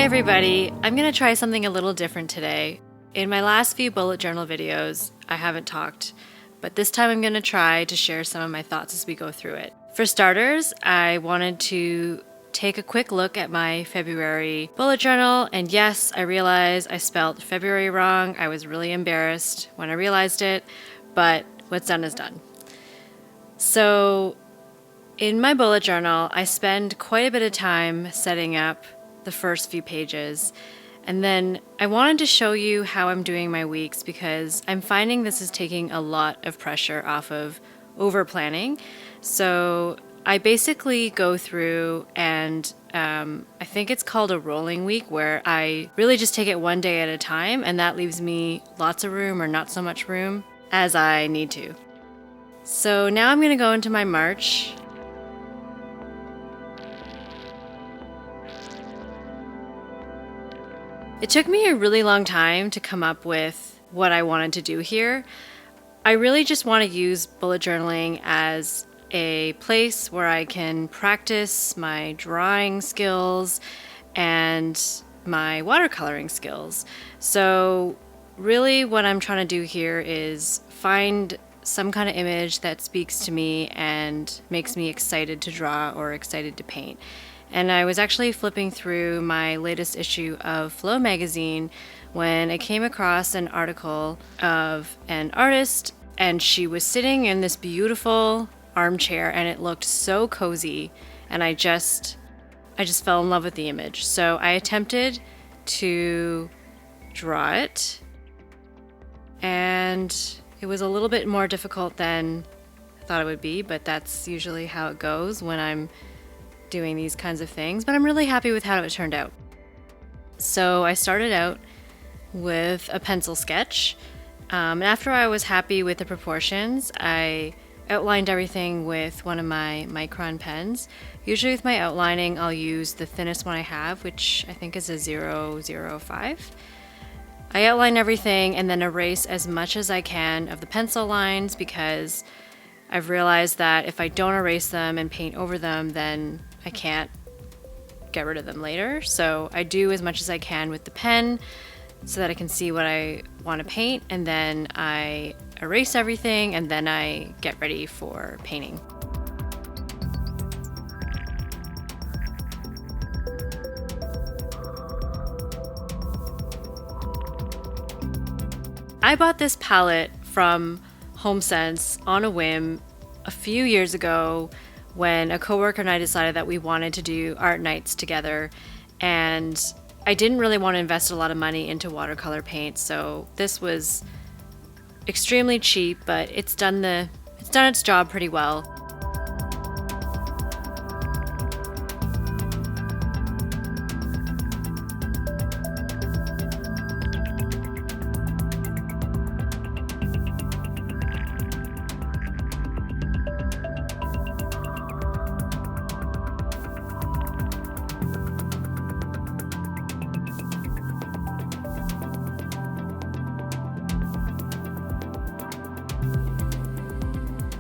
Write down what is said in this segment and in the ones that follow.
everybody, I'm going to try something a little different today. In my last few bullet journal videos, I haven't talked, but this time I'm going to try to share some of my thoughts as we go through it. For starters, I wanted to take a quick look at my February bullet journal, and yes, I realize I spelled February wrong. I was really embarrassed when I realized it, but what's done is done. So in my bullet journal, I spend quite a bit of time setting up the first few pages. And then I wanted to show you how I'm doing my weeks because I'm finding this is taking a lot of pressure off of over planning. So I basically go through and I think it's called a rolling week where I really just take it one day at a time, and that leaves me lots of room or not so much room as I need to. So now I'm going to go into my March. It took me a really long time to come up with what I wanted to do here. I really just want to use bullet journaling as a place where I can practice my drawing skills and my watercoloring skills. So really what I'm trying to do here is find some kind of image that speaks to me and makes me excited to draw or excited to paint. And I was actually flipping through my latest issue of Flow magazine when I came across an article of an artist, and she was sitting in this beautiful armchair and it looked so cozy, and I just fell in love with the image. So I attempted to draw it, and it was a little bit more difficult than I thought it would be, but that's usually how it goes when I'm doing these kinds of things, but I'm really happy with how it turned out. So I started out with a pencil sketch. After I was happy with the proportions, I outlined everything with one of my micron pens. Usually with my outlining, I'll use the thinnest one I have, which I think is a 005. I outline everything and then erase as much as I can of the pencil lines because I've realized that if I don't erase them and paint over them, then I can't get rid of them later. So I do as much as I can with the pen so that I can see what I want to paint, and then I erase everything and then I get ready for painting. I bought this palette from HomeSense on a whim a few years ago when a coworker and I decided that we wanted to do art nights together, and I didn't really want to invest a lot of money into watercolor paint, so this was extremely cheap, but it's done its job pretty well.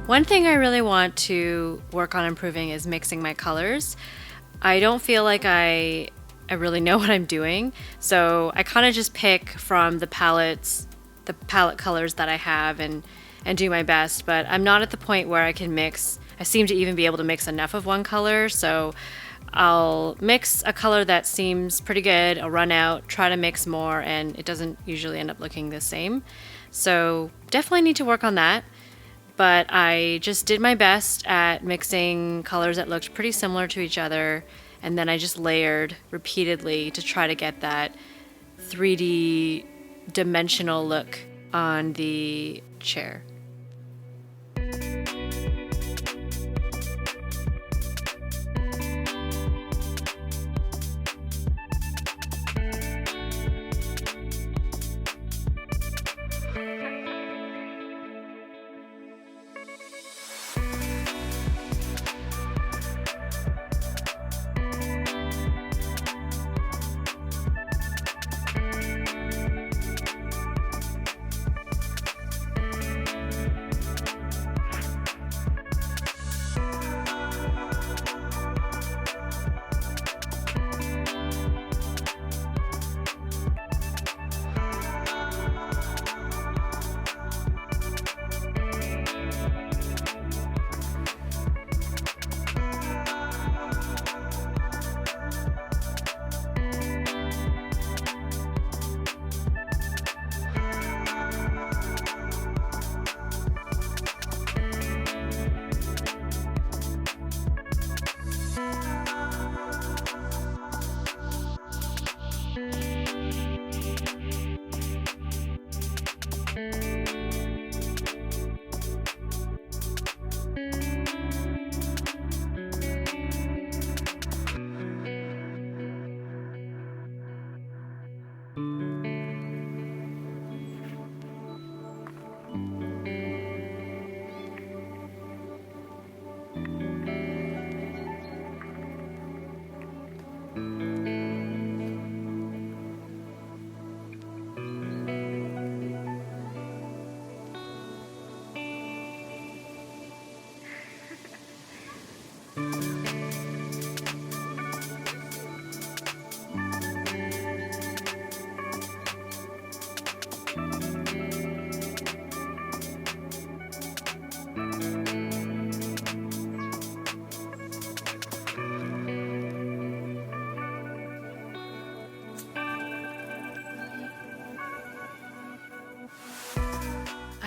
One thing I really want to work on improving is mixing my colors. I don't feel like I really know what I'm doing, so I kind of just pick from the palette colors that I have and do my best, but I'm not at the point where I can mix. I seem to even be able to mix enough of one color, so I'll mix a color that seems pretty good, I'll run out, try to mix more, and it doesn't usually end up looking the same. So definitely need to work on that. But I just did my best at mixing colors that looked pretty similar to each other, and then I just layered repeatedly to try to get that 3D dimensional look on the chair.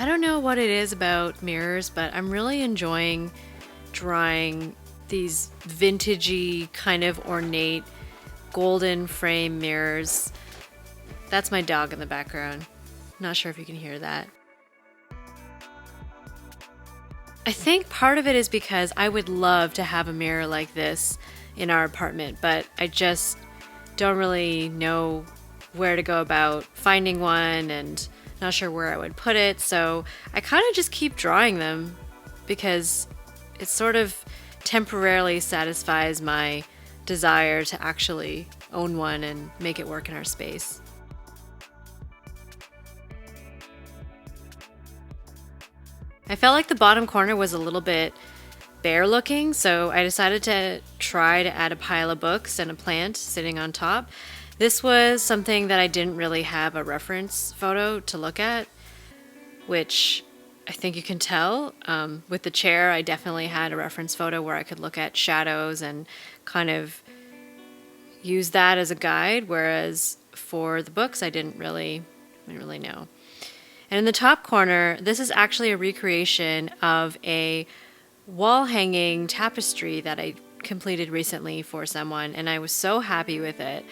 I don't know what it is about mirrors, but I'm really enjoying drawing these vintagey, kind of ornate, golden frame mirrors. That's my dog in the background. Not sure if you can hear that. I think part of it is because I would love to have a mirror like this in our apartment, but I just don't really know where to go about finding one and not sure where I would put it. So I kind of just keep drawing them because it sort of temporarily satisfies my desire to actually own one and make it work in our space. I felt like the bottom corner was a little bit bare looking, so I decided to try to add a pile of books and a plant sitting on top. This was something that I didn't really have a reference photo to look at, which I think you can tell. With the chair, I definitely had a reference photo where I could look at shadows and kind of use that as a guide, whereas for the books, I didn't really know. And in the top corner, this is actually a recreation of a wall hanging tapestry that I completed recently for someone, and I was so happy with it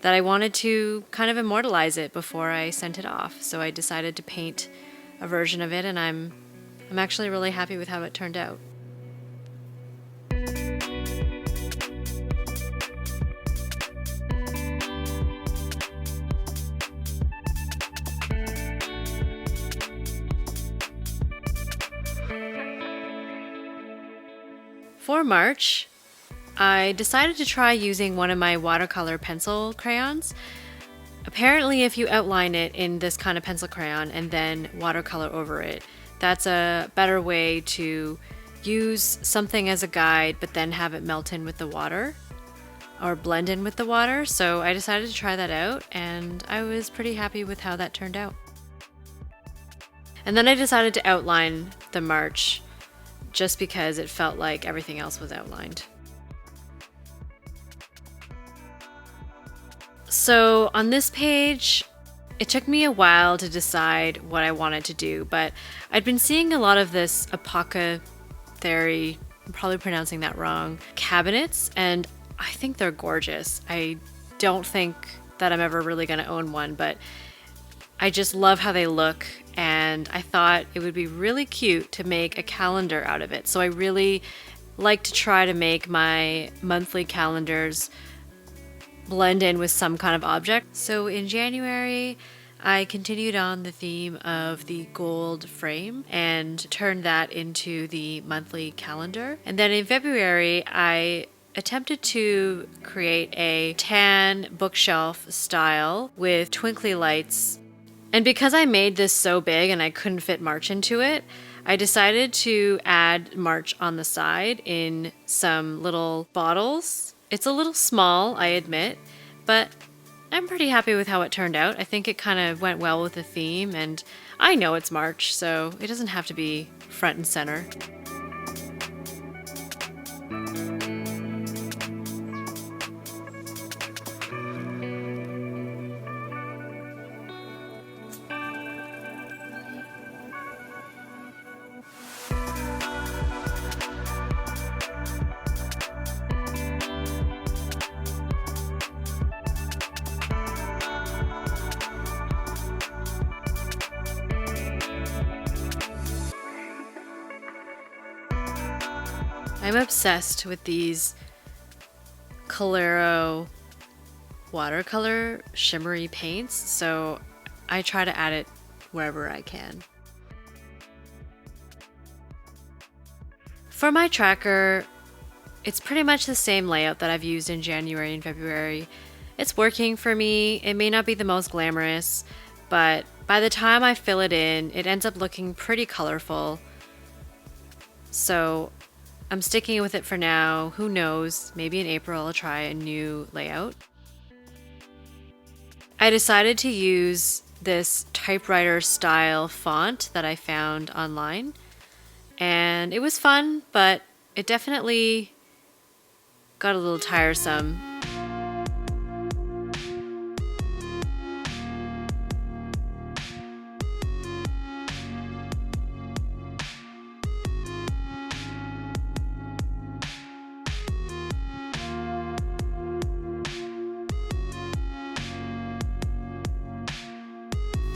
that I wanted to kind of immortalize it before I sent it off. So I decided to paint a version of it, and I'm actually really happy with how it turned out. For March, I decided to try using one of my watercolor pencil crayons. Apparently, if you outline it in this kind of pencil crayon and then watercolor over it, that's a better way to use something as a guide, but then have it melt in with the water or blend in with the water. So I decided to try that out, and I was pretty happy with how that turned out. And then I decided to outline the March just because it felt like everything else was outlined. So on this page, it took me a while to decide what I wanted to do, but I'd been seeing a lot of this apothecary, I'm probably pronouncing that wrong, cabinets, and I think they're gorgeous. I don't think that I'm ever really going to own one, but I just love how they look, and I thought it would be really cute to make a calendar out of it. So I really like to try to make my monthly calendars blend in with some kind of object. So in January, I continued on the theme of the gold frame and turned that into the monthly calendar. And then in February, I attempted to create a tan bookshelf style with twinkly lights. And because I made this so big and I couldn't fit March into it, I decided to add March on the side in some little bottles. It's a little small, I admit, but I'm pretty happy with how it turned out. I think it kind of went well with the theme, and I know it's March, so it doesn't have to be front and center. I'm obsessed with these Coelho watercolor shimmery paints, so I try to add it wherever I can. For my tracker, it's pretty much the same layout that I've used in January and February. It's working for me. It may not be the most glamorous, but by the time I fill it in, it ends up looking pretty colorful. So I'm sticking with it for now. Who knows? Maybe in April I'll try a new layout. I decided to use this typewriter style font that I found online, and it was fun, but it definitely got a little tiresome.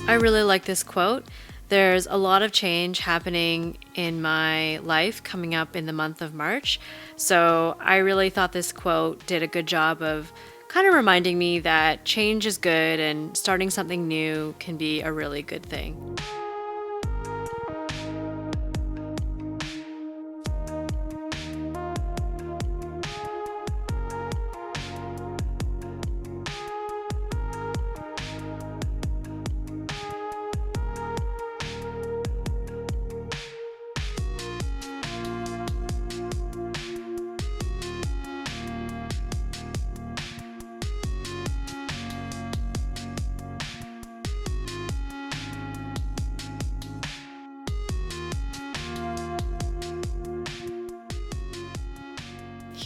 I really like this quote. There's a lot of change happening in my life coming up in the month of March. So I really thought this quote did a good job of kind of reminding me that change is good and starting something new can be a really good thing.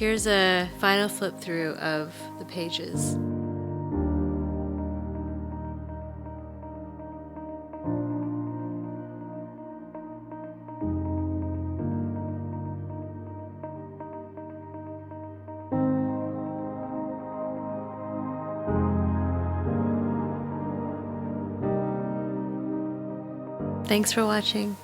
Here's a final flip through of the pages. Thanks for watching.